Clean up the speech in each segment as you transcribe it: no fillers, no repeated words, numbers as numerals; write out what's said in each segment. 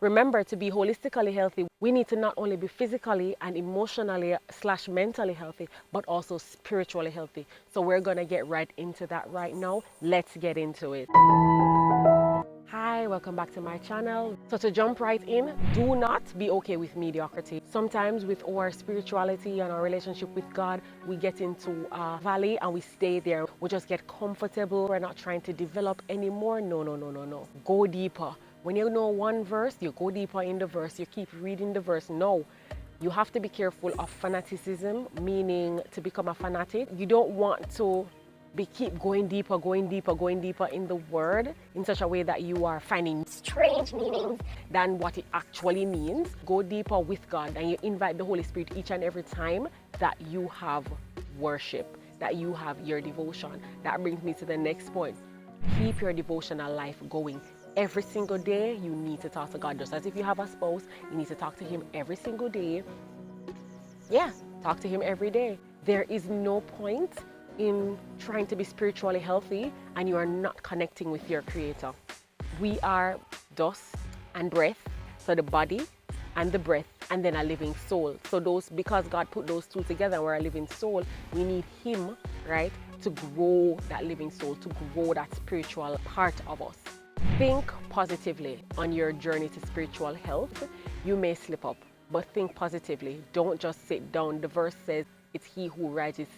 Remember, to be holistically healthy, we need to not only be physically and emotionally / mentally healthy, but also spiritually healthy. So we're going to get right into that right now. Let's get into it. Hi, welcome back to my channel. So to jump right in, do not be okay with mediocrity. Sometimes with our spirituality and our relationship with God, we get into a valley and we stay there. We just get comfortable. We're not trying to develop anymore. No. Go deeper. When you know one verse, you go deeper in the verse. You keep reading the verse. No. You have to be careful of fanaticism, meaning to become a fanatic. You don't want to keep going deeper in the word in such a way that you are finding strange meanings than what it actually means. Go deeper with God and you invite the Holy Spirit each and every time that you have worship, that you have your devotion. That brings me to the next point. Keep your devotional life going. Every single day you need to talk to God. Just as if you have a spouse, you need to talk to him every single day. Yeah, talk to him every day. There is no point in trying to be spiritually healthy and you are not connecting with your Creator. We are dust and breath, so the body and the breath, and then a living soul. So because God put those two together and we're a living soul, we need Him, right, to grow that living soul, to grow that spiritual part of us. Think positively on your journey to spiritual health. You may slip up, but think positively. Don't just sit down. The verse says it's He who rises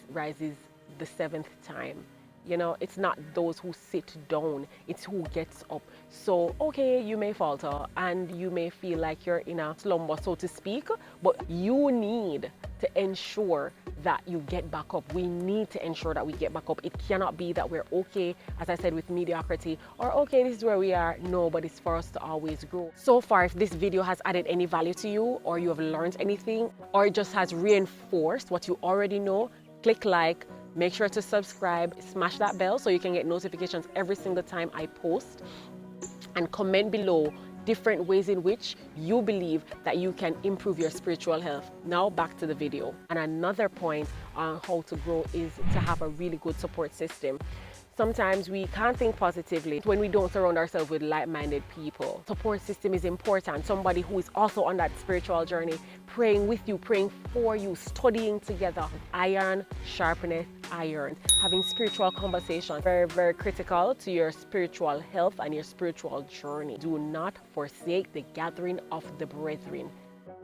the seventh time. You know, it's not those who sit down, it's who gets up. So, okay, you may falter and you may feel like you're in a slumber, so to speak, but you need to ensure that you get back up. We need to ensure that we get back up. It cannot be that we're okay, as I said, with mediocrity, or okay, this is where we are. No, but it's for us to always grow. So far, if this video has added any value to you, or you have learned anything, or it just has reinforced what you already know, click like. Make sure to subscribe, smash that bell so you can get notifications every single time I post, and comment below different ways in which you believe that you can improve your spiritual health. Now back to the video. And another point on how to grow is to have a really good support system. Sometimes we can't think positively when we don't surround ourselves with like-minded people. Support system is important. Somebody who is also on that spiritual journey, praying with you, praying for you, studying together. Iron sharpeneth iron. Having spiritual conversation, very, very critical to your spiritual health and your spiritual journey. Do not forsake the gathering of the brethren.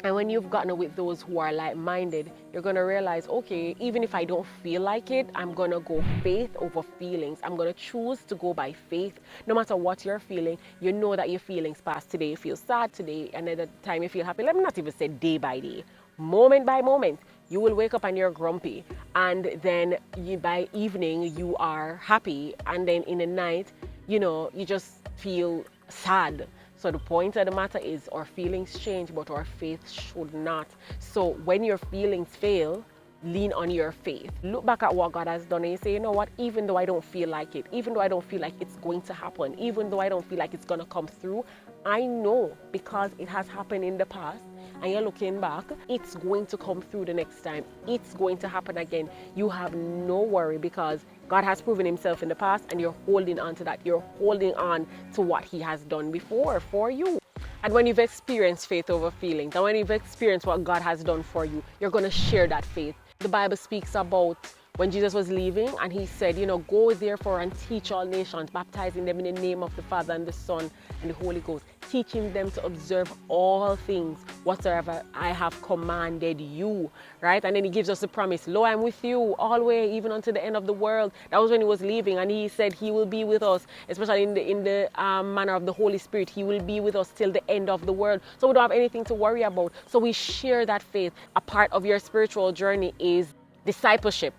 And when you've gotten with those who are like-minded, you're going to realize, okay, even if I don't feel like it, I'm going to go faith over feelings. I'm going to choose to go by faith. No matter what you're feeling, you know that your feelings pass. Today you feel sad, today another time you feel happy. Let me not even say day by day. Moment by moment, you will wake up and you're grumpy. And then by evening, you are happy. And then in the night, you know, you just feel sad. So the point of the matter is our feelings change, but our faith should not. So when your feelings fail, lean on your faith. Look back at what God has done and you say, you know what, even though I don't feel like it, even though I don't feel like it's going to happen, even though I don't feel like it's going to come through, I know because it has happened in the past and you're looking back, it's going to come through the next time. It's going to happen again. You have no worry because God has proven Himself in the past and you're holding on to that. You're holding on to what He has done before for you. And when you've experienced faith over feelings, and when you've experienced what God has done for you, you're going to share that faith. The Bible speaks about when Jesus was leaving and He said, you know, go therefore and teach all nations, baptizing them in the name of the Father and the Son and the Holy Ghost, teaching them to observe all things whatsoever I have commanded you, right? And then He gives us the promise, lo, I'm with you always, even unto the end of the world. That was when He was leaving, and He said He will be with us, especially in the manner of the Holy Spirit. He will be with us till the end of the world. So we don't have anything to worry about. So we share that faith. A part of your spiritual journey is discipleship.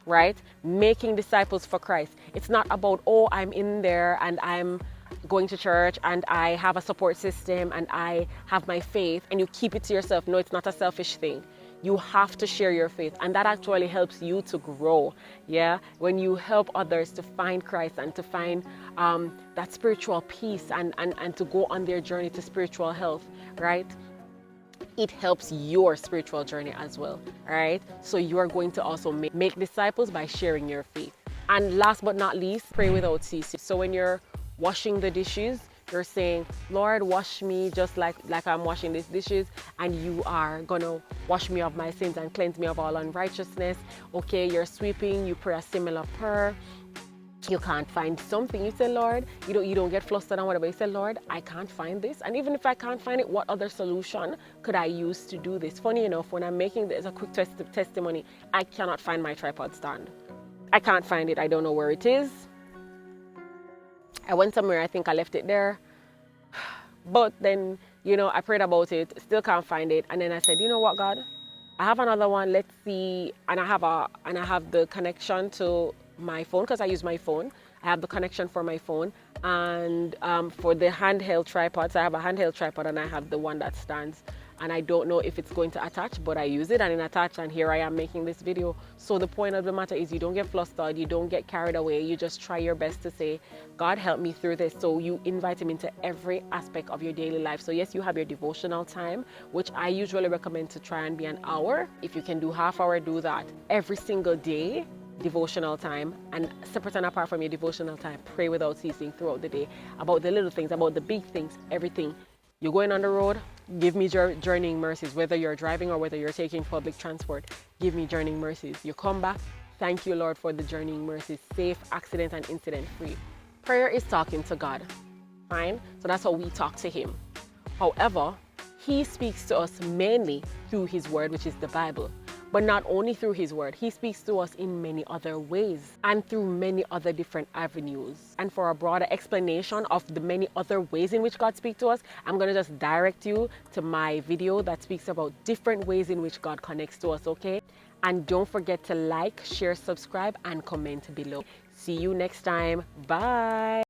Right? Making disciples for Christ. It's not about, oh, I'm in there and I'm going to church and I have a support system and I have my faith and you keep it to yourself. No, it's not a selfish thing. You have to share your faith, and that actually helps you to grow. Yeah, when you help others to find Christ and to find that spiritual peace and to go on their journey to spiritual health, right? It helps your spiritual journey as well, all right? So you are going to also make disciples by sharing your faith. And last but not least, pray without ceasing. So when you're washing the dishes, You're saying, Lord, wash me just like I'm washing these dishes, and you are gonna wash me of my sins and cleanse me of all unrighteousness. Okay, you're sweeping, you pray a similar prayer. You can't find something, you say, Lord, you don't get flustered and whatever. You say, Lord, I can't find this, and even if I can't find it, what other solution could I use to do this? Funny enough, when I'm making this a quick testimony, I cannot find my tripod stand. I can't find it. I don't know where it is. I went somewhere, I think I left it there, but then I prayed about it, still can't find it, and then I said, you know what, God, I have another one, let's see. And I have the connection to my phone, because I use my phone. I have the connection for my phone, and for the handheld tripods, I have a handheld tripod and I have the one that stands, and I don't know if it's going to attach, but I use it and it attached, and here I am making this video. So the point of the matter is, you don't get flustered, you don't get carried away, you just try your best to say, God, help me through this. So you invite him into every aspect of your daily life. So yes, you have your devotional time, which I usually recommend to try and be an hour. If you can do half hour, do that every single day. Devotional time, and separate and apart from your devotional time, pray without ceasing throughout the day about the little things, about the big things, everything. You're going on the road, give me journeying mercies. Whether you're driving or whether you're taking public transport, give me journeying mercies. You come back, thank you, Lord, for the journeying mercies, safe, accident and incident free. Prayer is talking to God, fine? So that's how we talk to him. However, he speaks to us mainly through his word, which is the Bible. But not only through his word, he speaks to us in many other ways and through many other different avenues. And for a broader explanation of the many other ways in which God speaks to us, I'm going to just direct you to my video that speaks about different ways in which God connects to us, okay? And don't forget to like, share, subscribe, and comment below. See you next time. Bye.